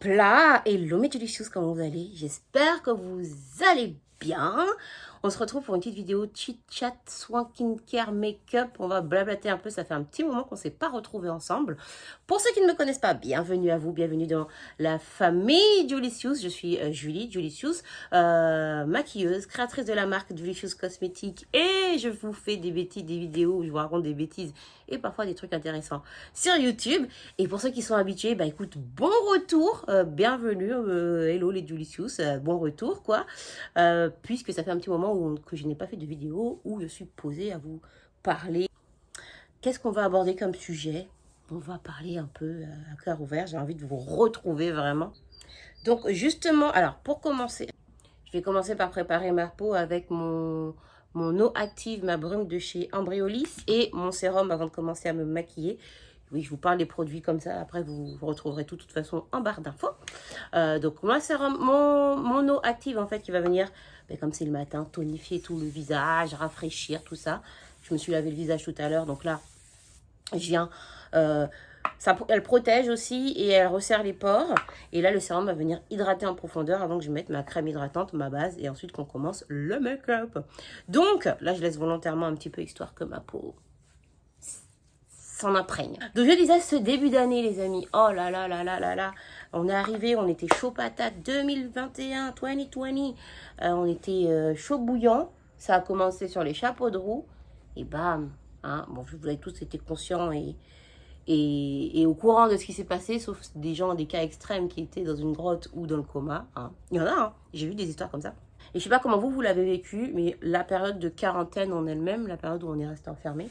Hop là, hello mes delicious, comment vous allez? J'espère que vous allez bien. On se retrouve pour une petite vidéo chit-chat, soin, skincare, make-up. On va blablater un peu, ça fait un petit moment qu'on ne s'est pas retrouvés ensemble. Pour ceux qui ne me connaissent pas, bienvenue à vous, bienvenue dans la famille Julicious. Je suis Julie Julicious, maquilleuse, créatrice de la marque Julicious Cosmétiques. Et je vous fais des bêtises, des vidéos où je vous raconte des bêtises et parfois des trucs intéressants sur YouTube. Et pour ceux qui sont habitués, bah écoute, bon retour, bienvenue, hello les Julicious, bon retour quoi, puisque ça fait un petit moment que je n'ai pas fait de vidéo où je suis posée à vous parler. Qu'est-ce qu'on va aborder comme sujet? On va parler un peu à cœur ouvert, j'ai envie de vous retrouver vraiment. Donc justement, alors pour commencer, je vais commencer par préparer ma peau avec mon eau active, ma brume de chez Embryolisse et mon sérum avant de commencer à me maquiller. Oui, je vous parle des produits comme ça. Après, vous retrouverez tout de toute façon en barre d'infos. Donc, mon sérum, mon eau active, en fait, qui va venir, comme c'est le matin, tonifier tout le visage, rafraîchir, tout ça. Je me suis lavé le visage tout à l'heure. Donc là, je viens... elle protège aussi et elle resserre les pores. Et là, le sérum va venir hydrater en profondeur avant que je mette ma crème hydratante, ma base. Et ensuite, qu'on commence le make-up. Donc, là, je laisse volontairement un petit peu histoire que ma peau s'en imprègne. Donc je disais ce début d'année les amis, oh là là là là là là, on est arrivé, on était chaud patate 2021, 2020, on était chaud bouillant, ça a commencé sur les chapeaux de roue et bam, hein, bon vous avez tous été conscients et au courant de ce qui s'est passé, sauf des gens, des cas extrêmes qui étaient dans une grotte ou dans le coma, hein. Il y en a, hein. J'ai vu des histoires comme ça. Et je sais pas comment vous l'avez vécu, mais la période de quarantaine en elle-même, la période où on est resté enfermé,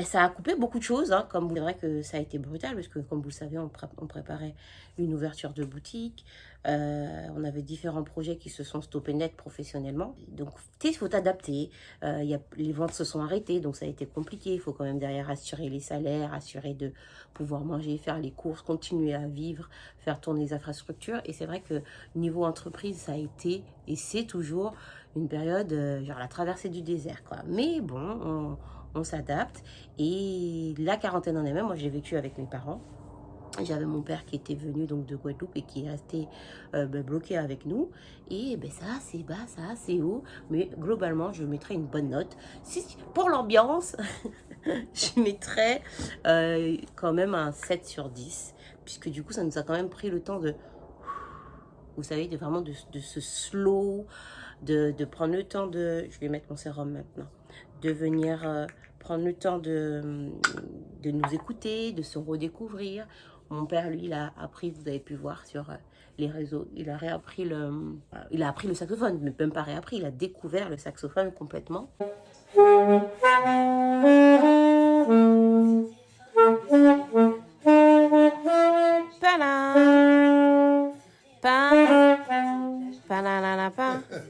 ça a coupé beaucoup de choses, hein, comme c'est vrai que ça a été brutal, parce que comme vous le savez, on préparait une ouverture de boutique, on avait différents projets qui se sont stoppés net professionnellement. Donc, il faut t'adapter, les ventes se sont arrêtées, donc ça a été compliqué, il faut quand même derrière assurer les salaires, assurer de pouvoir manger, faire les courses, continuer à vivre, faire tourner les infrastructures. Et c'est vrai que niveau entreprise, ça a été, et c'est toujours une période, genre la traversée du désert, quoi. Mais bon, on s'adapte. Et la quarantaine en elle-même, moi j'ai vécu avec mes parents. J'avais mon père qui était venu donc de Guadeloupe et qui est resté bloqué avec nous. Et ça c'est bas, ça c'est haut. Mais globalement, je mettrais une bonne note. Pour l'ambiance, je mettrais quand même un 7 sur 10. Puisque du coup, ça nous a quand même pris le temps de... Vous savez, vraiment de se slow, de prendre le temps de... Je vais mettre mon sérum maintenant. De venir prendre le temps de nous écouter, de se redécouvrir. Mon père, lui, il a appris, vous avez pu voir sur les réseaux, il a appris le saxophone, mais même pas réappris, il a découvert le saxophone complètement.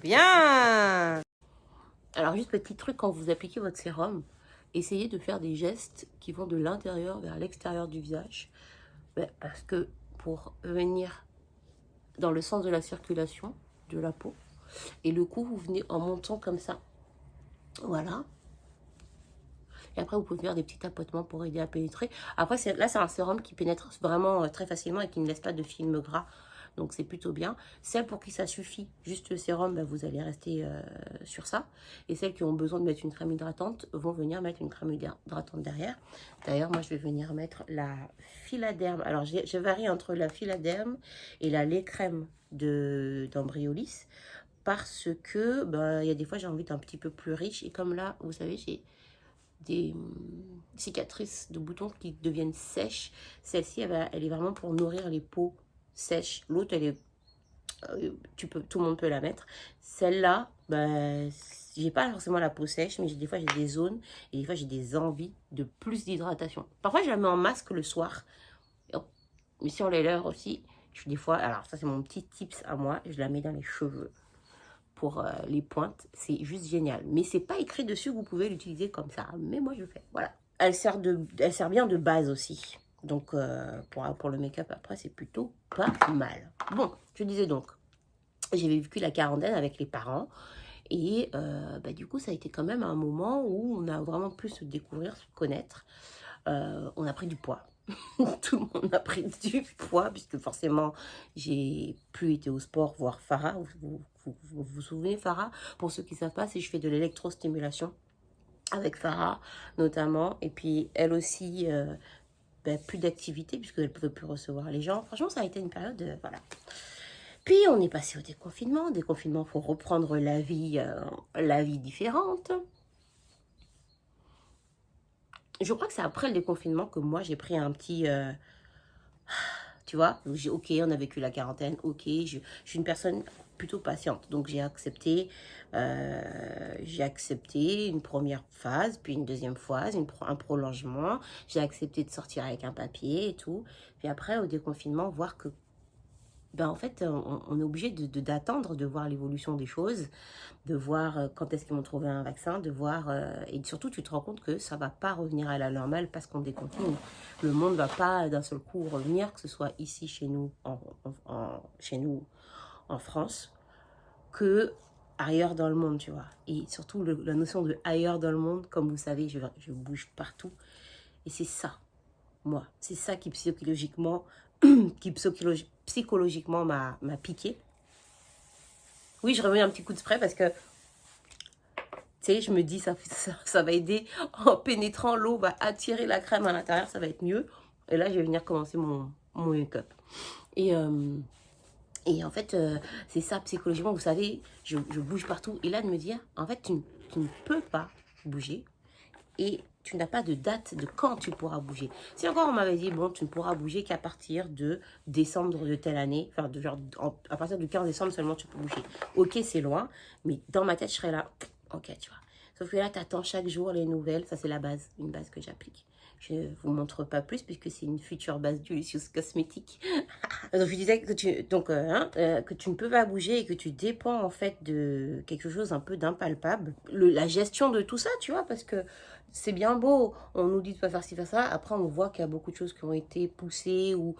Bien. Alors, juste petit truc, quand vous appliquez votre sérum, essayez de faire des gestes qui vont de l'intérieur vers l'extérieur du visage. Parce que pour venir dans le sens de la circulation de la peau, et le coup, vous venez en montant comme ça. Voilà. Et après, vous pouvez faire des petits tapotements pour aider à pénétrer. Après, là, c'est un sérum qui pénètre vraiment très facilement et qui ne laisse pas de film gras. Donc, c'est plutôt bien. Celles pour qui ça suffit, juste le sérum, vous allez rester sur ça. Et celles qui ont besoin de mettre une crème hydratante vont venir mettre une crème hydratante derrière. D'ailleurs, moi, je vais venir mettre la Philaderm. Alors, je varie entre la Philaderm et la lait crème d'Embryolisse. Parce que, il y a des fois, j'ai envie d'un petit peu plus riche. Et comme là, vous savez, j'ai des cicatrices de boutons qui deviennent sèches. Celle-ci, elle est vraiment pour nourrir les peaux sèches. L'autre, elle est tout le monde peut la mettre. Celle-là, j'ai pas forcément la peau sèche, mais des fois j'ai des zones et des fois j'ai des envies de plus d'hydratation. Parfois je la mets en masque le soir, mais sur les lèvres aussi. Des fois, alors ça c'est mon petit tips à moi, je la mets dans les cheveux pour les pointes, c'est juste génial. Mais c'est pas écrit dessus que vous pouvez l'utiliser comme ça, mais moi je fais, voilà. Elle sert bien de base aussi. Donc, pour le make-up, après, c'est plutôt pas mal. Bon, je disais donc, j'ai vécu la quarantaine avec les parents. Et du coup, ça a été quand même un moment où on a vraiment pu se découvrir, se connaître. On a pris du poids. Tout le monde a pris du poids, puisque forcément, j'ai plus été au sport, voir Farah. Vous souvenez, Farah? Pour ceux qui ne savent pas, si je fais de l'électrostimulation avec Farah, notamment. Et puis, elle aussi, plus d'activité, puisqu'elle ne pouvait plus recevoir les gens. Franchement, ça a été une période, voilà. Puis, on est passé au déconfinement. Déconfinement pour reprendre la vie différente. Je crois que c'est après le déconfinement que moi, j'ai pris un petit... tu vois, ok, on a vécu la quarantaine, ok, je suis une personne plutôt patiente, donc j'ai accepté une première phase, puis une deuxième phase, un prolongement, j'ai accepté de sortir avec un papier et tout, puis après au déconfinement, voir que ben en fait, on est obligé d'attendre, de voir l'évolution des choses, de voir quand est-ce qu'ils vont trouver un vaccin, de voir... et surtout, tu te rends compte que ça ne va pas revenir à la normale parce qu'on déconfine. Le monde ne va pas d'un seul coup revenir, que ce soit ici, chez nous, chez nous, en France, que ailleurs dans le monde, tu vois. Et surtout, la notion de ailleurs dans le monde, comme vous savez, je bouge partout. Et c'est ça, moi. C'est ça qui psychologiquement, psychologiquement m'a piqué. Oui, je remets un petit coup de spray parce que, tu sais, je me dis, ça va aider. En pénétrant, l'eau va attirer la crème à l'intérieur, ça va être mieux. Et là, je vais venir commencer mon make-up. Et en fait, c'est ça, psychologiquement, vous savez, je bouge partout. Et là, de me dire, en fait, tu ne peux pas bouger. Et tu n'as pas de date de quand tu pourras bouger. Si encore on m'avait dit, bon, tu ne pourras bouger qu'à partir de décembre de telle année, enfin, à partir du 15 décembre seulement tu peux bouger. Ok, c'est loin, mais dans ma tête, je serais là, ok, tu vois. Sauf que là, tu attends chaque jour les nouvelles, ça c'est la base, une base que j'applique. Je ne vous montre pas plus puisque c'est une future base du Lucius Cosmétique. Donc je disais que que tu ne peux pas bouger et que tu dépends en fait de quelque chose un peu d'impalpable. La gestion de tout ça, tu vois, parce que c'est bien beau, on nous dit de pas faire ci, faire ça. Après, on voit qu'il y a beaucoup de choses qui ont été poussées ou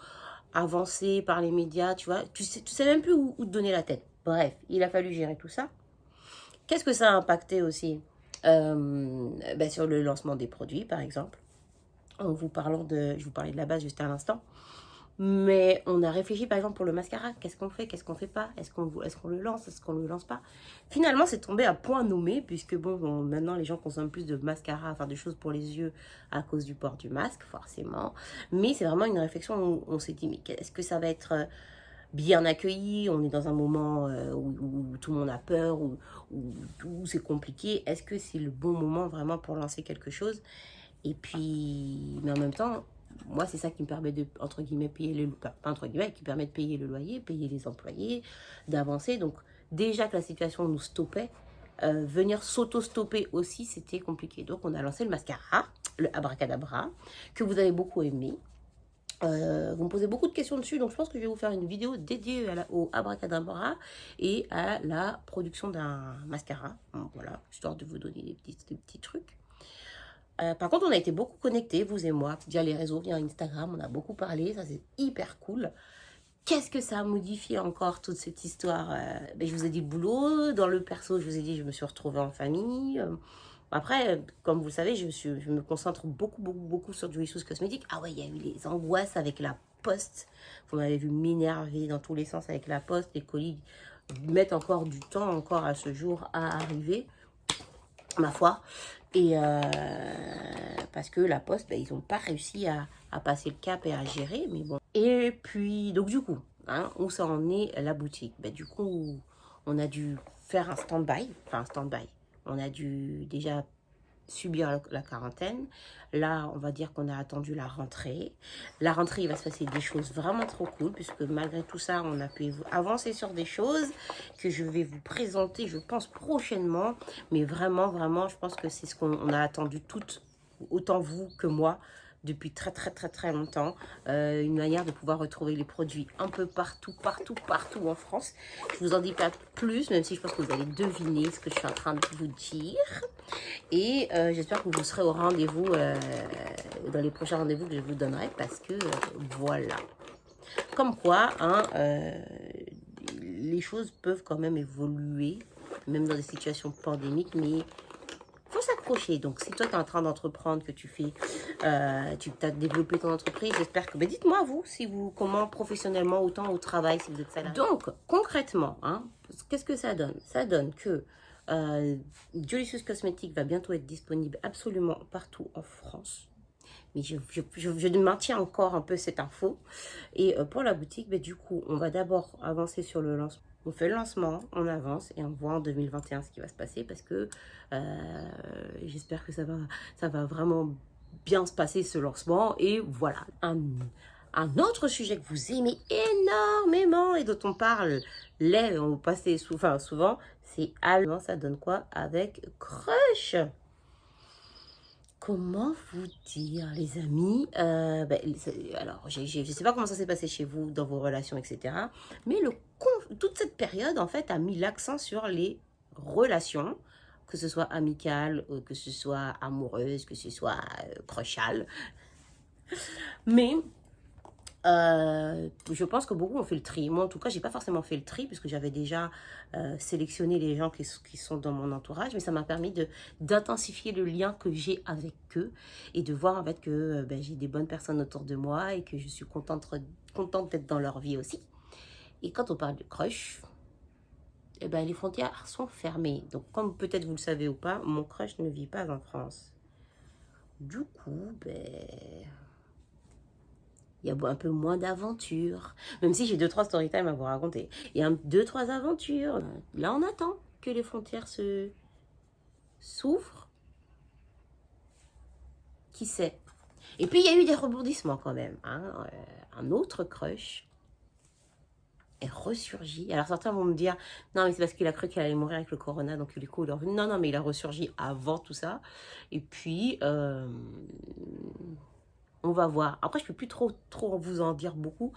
avancées par les médias, tu vois. Tu sais même plus où te donner la tête. Bref, il a fallu gérer tout ça. Qu'est-ce que ça a impacté aussi sur le lancement des produits, par exemple. Je vous parlais de la base juste à l'instant. Mais on a réfléchi par exemple pour le mascara, qu'est-ce qu'on fait, qu'est-ce qu'on fait pas, est-ce qu'on le lance, est-ce qu'on le lance pas. Finalement c'est tombé à point nommé puisque maintenant les gens consomment plus de mascara, enfin de choses pour les yeux à cause du port du masque forcément. Mais c'est vraiment une réflexion où on s'est dit mais est-ce que ça va être bien accueilli, on est dans un moment où tout le monde a peur, où c'est compliqué, est-ce que c'est le bon moment vraiment pour lancer quelque chose. Et puis, mais en même temps, moi, c'est ça qui me permet de, entre guillemets, qui permet de payer le loyer, payer les employés, d'avancer. Donc, déjà que la situation nous stoppait, venir s'auto-stopper aussi, c'était compliqué. Donc, on a lancé le mascara, le Abracadabra, que vous avez beaucoup aimé. Vous me posez beaucoup de questions dessus, donc je pense que je vais vous faire une vidéo dédiée au Abracadabra et à la production d'un mascara. Voilà, histoire de vous donner des petits trucs. Par contre, on a été beaucoup connectés, vous et moi, via les réseaux, via Instagram. On a beaucoup parlé, ça c'est hyper cool. Qu'est-ce que ça a modifié encore toute cette histoire je vous ai dit le boulot, dans le perso, je vous ai dit je me suis retrouvée en famille. Après, comme vous le savez, je me concentre beaucoup sur du Lucius Cosmétique. Ah ouais, il y a eu les angoisses avec la poste. Vous m'avez vu m'énerver dans tous les sens avec la poste. Les colis mettent encore du temps encore à ce jour à arriver, ma foi. Et parce que la poste, ils n'ont pas réussi à passer le cap et à gérer, mais bon. Et puis, donc du coup, où ça en est la boutique? Du coup, on a dû faire un stand-by, on a dû déjà subir la quarantaine. Là, on va dire qu'on a attendu la rentrée. La rentrée, il va se passer des choses vraiment trop cool, puisque malgré tout ça, on a pu avancer sur des choses que je vais vous présenter, je pense, prochainement. Mais vraiment, je pense que c'est ce qu'on a attendu toutes, autant vous que moi, depuis très longtemps. Une manière de pouvoir retrouver les produits un peu partout en France. Je vous en dis pas plus, même si je pense que vous allez deviner ce que je suis en train de vous dire. Et j'espère que vous serez au rendez-vous, dans les prochains rendez-vous que je vous donnerai, parce que voilà. Comme quoi, les choses peuvent quand même évoluer, même dans des situations pandémiques, mais décrocher. Donc, si toi, tu es en train d'entreprendre, que tu fais, tu as développé ton entreprise, j'espère que... Ben, dites-moi, vous, si vous, comment professionnellement, autant au travail, si vous êtes salarié. Donc, concrètement, hein, qu'est-ce que ça donne? Ça donne que Jolicious Cosmetics va bientôt être disponible absolument partout en France. Mais je maintiens encore un peu cette info. Et pour la boutique, ben, du coup, on va d'abord avancer sur le lancement. On fait le lancement, on avance et on voit en 2021 ce qui va se passer parce que j'espère que ça va vraiment bien se passer ce lancement. Et voilà, un autre sujet que vous aimez énormément et dont on parle, on passait souvent, c'est allemand, ça donne quoi avec Crush. Comment vous dire, les amis, alors, je ne sais pas comment ça s'est passé chez vous, dans vos relations, etc. Mais toute cette période, en fait, a mis l'accent sur les relations, que ce soit amicales, que ce soit amoureuses, que ce soit crushales. Mais je pense que beaucoup ont fait le tri. Moi, en tout cas, j'ai pas forcément fait le tri puisque j'avais déjà sélectionné les gens qui sont dans mon entourage, mais ça m'a permis d'intensifier le lien que j'ai avec eux et de voir en fait que j'ai des bonnes personnes autour de moi et que je suis contente d'être dans leur vie aussi. Et quand on parle de crush, les frontières sont fermées. Donc, comme peut-être vous le savez ou pas, mon crush ne vit pas en France. Du coup, il y a un peu moins d'aventures. Même si j'ai 2-3 story time à vous raconter. Il y a 2-3 aventures. Là, on attend que les frontières s'ouvrent. Qui sait? Et puis, il y a eu des rebondissements quand même. Hein. Un autre crush est ressurgi. Alors, certains vont me dire, non, mais c'est parce qu'il a cru qu'il allait mourir avec le corona, donc du coup, non, mais il a ressurgi avant tout ça. Et puis... on va voir. Après, je ne peux plus trop vous en dire beaucoup.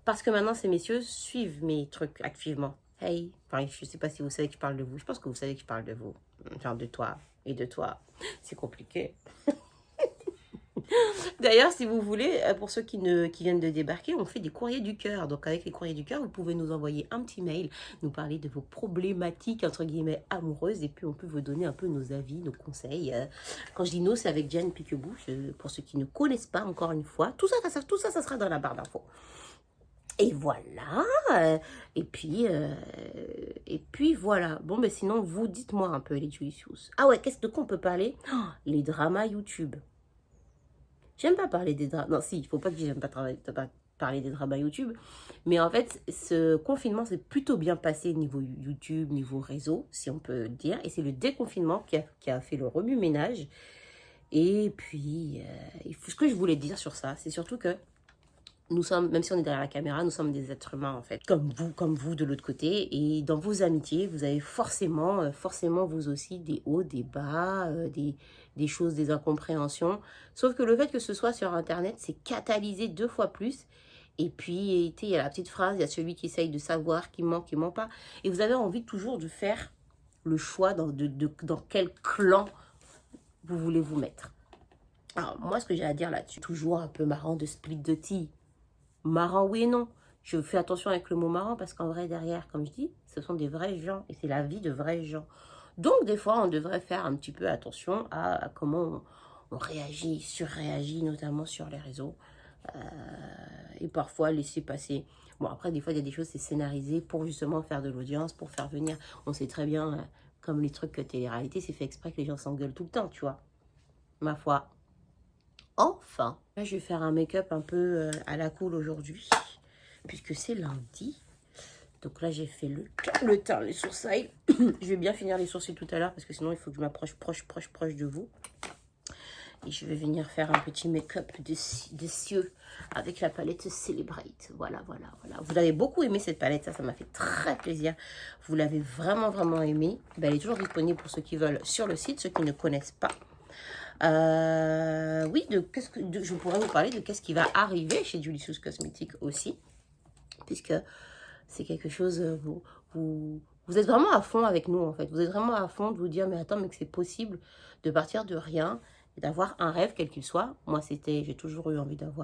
Parce que maintenant, ces messieurs suivent mes trucs activement. Hey, enfin, je ne sais pas si vous savez que je parle de vous. Je pense que vous savez que je parle de vous. Genre de toi et de toi. C'est compliqué. D'ailleurs, si vous voulez, pour ceux qui viennent de débarquer, on fait des courriers du cœur. Donc, avec les courriers du cœur, vous pouvez nous envoyer un petit mail, nous parler de vos problématiques, entre guillemets, amoureuses. Et puis, on peut vous donner un peu nos avis, nos conseils. Quand je dis nous, c'est avec Jen Piquebouche. Pour ceux qui ne connaissent pas, encore une fois. Tout ça, ça sera dans la barre d'infos. Et voilà. Et puis voilà. Bon, mais sinon, vous dites-moi un peu les Jolicious. Ah ouais, de quoi on peut parler? Les dramas YouTube. J'aime pas parler des dramas. Non, si, il faut pas que j'aime pas parler des dramas YouTube. Mais en fait, ce confinement s'est plutôt bien passé niveau YouTube, niveau réseau, si on peut dire. Et c'est le déconfinement qui a fait le remue-ménage. Et puis, ce que je voulais dire sur ça, c'est surtout que nous sommes, même si on est derrière la caméra, nous sommes des êtres humains en fait, comme vous de l'autre côté. Et dans vos amitiés, vous avez forcément vous aussi des hauts, des bas, des choses, des incompréhensions. Sauf que le fait que ce soit sur Internet, c'est catalysé 2 fois plus. Et puis, il y a la petite phrase, il y a celui qui essaye de savoir qui ment pas. Et vous avez envie toujours de faire le choix dans quel clan vous voulez vous mettre. Alors, moi, ce que j'ai à dire là-dessus, toujours un peu marrant de split the tea. Marrant, oui et non. Je fais attention avec le mot marrant parce qu'en vrai, derrière, comme je dis, ce sont des vrais gens et c'est la vie de vrais gens. Donc, des fois, on devrait faire un petit peu attention à comment on réagit, surréagit, notamment sur les réseaux. Et parfois, laisser passer. Bon, après, des fois, il y a des choses, c'est scénarisé pour justement faire de l'audience, pour faire venir. On sait très bien, comme les trucs télé-réalité, c'est fait exprès que les gens s'engueulent tout le temps, tu vois. Ma foi. Enfin, là, je vais faire un make-up un peu à la cool aujourd'hui, puisque c'est lundi. Donc là, j'ai fait le teint, les sourcils. Je vais bien finir les sourcils tout à l'heure, parce que sinon, il faut que je m'approche proche de vous. Et je vais venir faire un petit make-up des cieux avec la palette Celebrate. Voilà. Vous l'avez beaucoup aimé cette palette, ça m'a fait très plaisir. Vous l'avez vraiment aimé. Elle est toujours disponible pour ceux qui veulent sur le site, ceux qui ne connaissent pas. Oui, je pourrais vous parler de qu'est-ce qui va arriver chez Jolicious Cosmetics aussi, puisque c'est quelque chose, vous êtes vraiment à fond avec nous en fait, vous êtes vraiment à fond de vous dire mais attends mais que c'est possible de partir de rien et d'avoir un rêve quel qu'il soit. Moi j'ai toujours eu envie d'être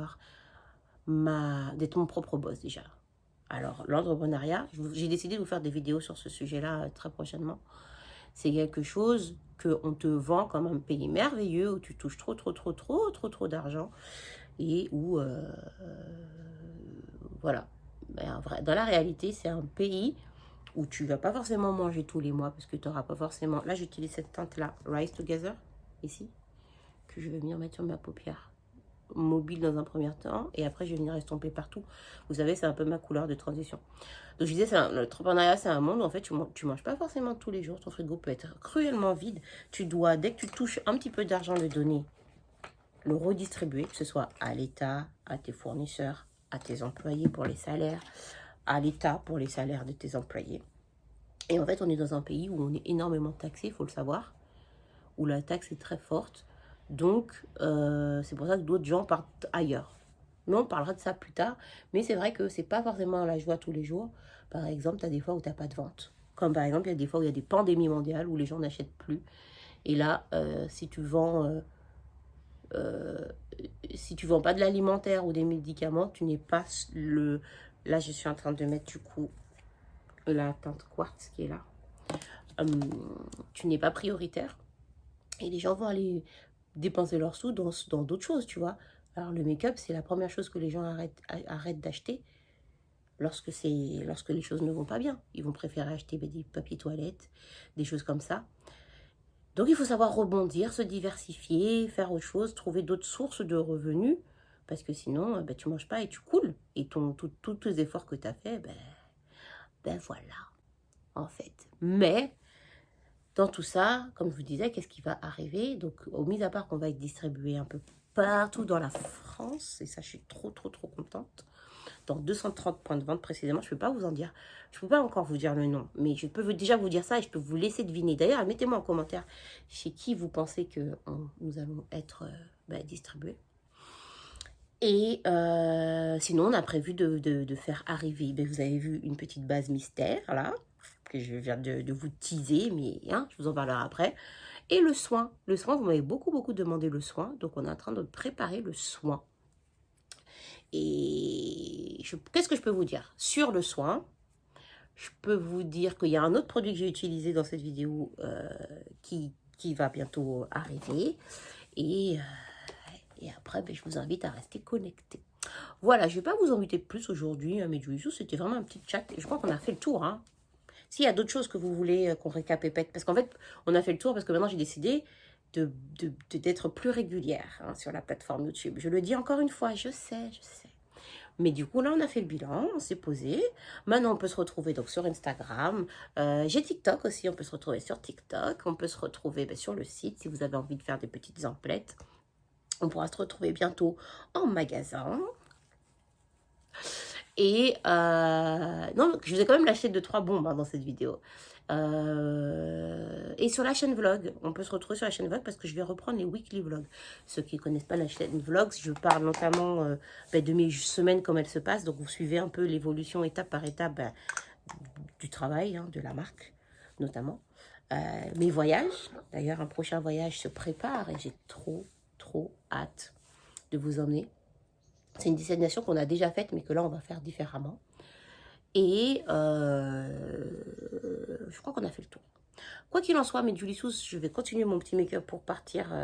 mon propre boss déjà. Alors l'entrepreneuriat, j'ai décidé de vous faire des vidéos sur ce sujet-là très prochainement. C'est quelque chose qu'on te vend comme un pays merveilleux où tu touches trop d'argent et où, voilà. Mais en vrai, dans la réalité, c'est un pays où tu vas pas forcément manger tous les mois parce que tu n'auras pas forcément... Là, j'utilise cette teinte-là, Rise Together, ici, que je vais venir mettre sur ma paupière mobile dans un premier temps et après je vais venir estomper partout. Vous savez, c'est un peu ma couleur de transition. Donc je disais, l'entrepreneuriat, c'est un monde où en fait tu manges pas forcément tous les jours. Ton frigo peut être cruellement vide. Tu dois, dès que tu touches un petit peu d'argent, le donner, le redistribuer, que ce soit à l'État, à tes fournisseurs, à tes employés pour les salaires, à l'État pour les salaires de tes employés. Et en fait, on est dans un pays où on est énormément taxé, il faut le savoir, où la taxe est très forte. Donc, c'est pour ça que d'autres gens partent ailleurs. Mais on parlera de ça plus tard. Mais c'est vrai que c'est pas forcément la joie tous les jours. Par exemple, tu as des fois où tu n'as pas de vente. Comme par exemple, il y a des fois où il y a des pandémies mondiales où les gens n'achètent plus. Et là, si tu vends pas de l'alimentaire ou des médicaments, tu n'es pas le... Là, je suis en train de mettre du coup la teinte quartz qui est là. Tu n'es pas prioritaire. Et les gens vont aller dépenser leurs sous dans d'autres choses, tu vois. Alors le make-up, c'est la première chose que les gens arrêtent d'acheter lorsque les choses ne vont pas bien. Ils vont préférer acheter des papiers toilettes, des choses comme ça. Donc il faut savoir rebondir, se diversifier, faire autre chose, trouver d'autres sources de revenus, parce que sinon, tu manges pas et tu coules. Et tous tes efforts que tu as fait, voilà, en fait. Mais dans tout ça, comme je vous disais, qu'est-ce qui va arriver? Donc, mis à part qu'on va être distribué un peu partout dans la France, et ça, je suis trop contente. Dans 230 points de vente précisément, je ne peux pas vous en dire, je ne peux pas encore vous dire le nom, mais je peux déjà vous dire ça et je peux vous laisser deviner. D'ailleurs, mettez-moi en commentaire chez qui vous pensez que nous allons être distribués. Et sinon, on a prévu de faire arriver, vous avez vu une petite base mystère, là, que je viens de vous teaser, mais je vous en parlerai après. Et le soin, vous m'avez beaucoup demandé le soin, donc on est en train de préparer le soin. Et qu'est-ce que je peux vous dire sur le soin? Je peux vous dire qu'il y a un autre produit que j'ai utilisé dans cette vidéo qui va bientôt arriver. Et après, je vous invite à rester connecté. Voilà, je ne vais pas vous inviter plus aujourd'hui, mais du coup, c'était vraiment un petit chat. Je crois qu'on a fait le tour. S'il y a d'autres choses que vous voulez qu'on récapépète, parce qu'en fait, on a fait le tour parce que maintenant, j'ai décidé d'être plus régulière sur la plateforme YouTube. Je le dis encore une fois, je sais. Mais du coup, là, on a fait le bilan, on s'est posé. Maintenant, on peut se retrouver donc sur Instagram. J'ai TikTok aussi, on peut se retrouver sur TikTok. On peut se retrouver sur le site si vous avez envie de faire des petites emplettes. On pourra se retrouver bientôt en magasin. Et non, je vous ai quand même lâché 2-3 bombes dans cette vidéo. Et sur la chaîne vlog, on peut se retrouver sur la chaîne vlog parce que je vais reprendre les weekly vlogs. Ceux qui ne connaissent pas la chaîne vlog, je parle notamment de mes semaines, comme elles se passent. Donc vous suivez un peu l'évolution étape par étape du travail, de la marque notamment. Mes voyages, d'ailleurs un prochain voyage se prépare et j'ai trop hâte de vous emmener. C'est une destination qu'on a déjà faite mais que là on va faire différemment. Et je crois qu'on a fait le tour. Quoi qu'il en soit, mes Julissous, je vais continuer mon petit make-up pour partir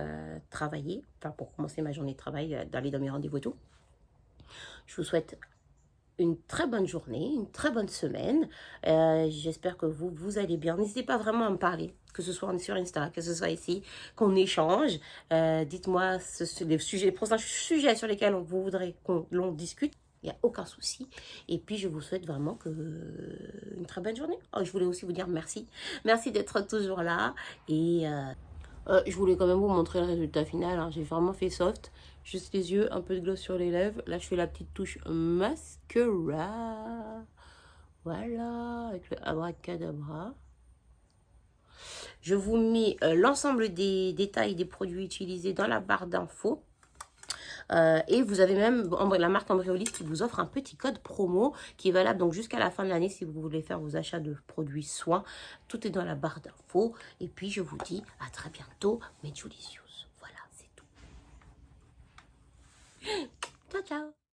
travailler. Enfin, pour commencer ma journée de travail, d'aller dans mes rendez-vous et tout. Je vous souhaite une très bonne journée, une très bonne semaine. J'espère que vous allez bien. N'hésitez pas vraiment à me parler, que ce soit sur Insta, que ce soit ici, qu'on échange. Dites-moi les prochains sujets sur lesquels vous voudrez qu'on discute. Il n'y a aucun souci. Et puis, je vous souhaite vraiment une très bonne journée. Oh, je voulais aussi vous dire merci. Merci d'être toujours là. Et je voulais quand même vous montrer le résultat final. J'ai vraiment fait soft. Juste les yeux, un peu de gloss sur les lèvres. Là, je fais la petite touche mascara. Voilà, avec le abracadabra. Je vous mets l'ensemble des détails des produits utilisés dans la barre d'infos. Et vous avez même la marque Embryolisse qui vous offre un petit code promo qui est valable donc jusqu'à la fin de l'année si vous voulez faire vos achats de produits soins. Tout est dans la barre d'infos. Et puis je vous dis à très bientôt, mes Julicious. Voilà, c'est tout. Ciao, ciao.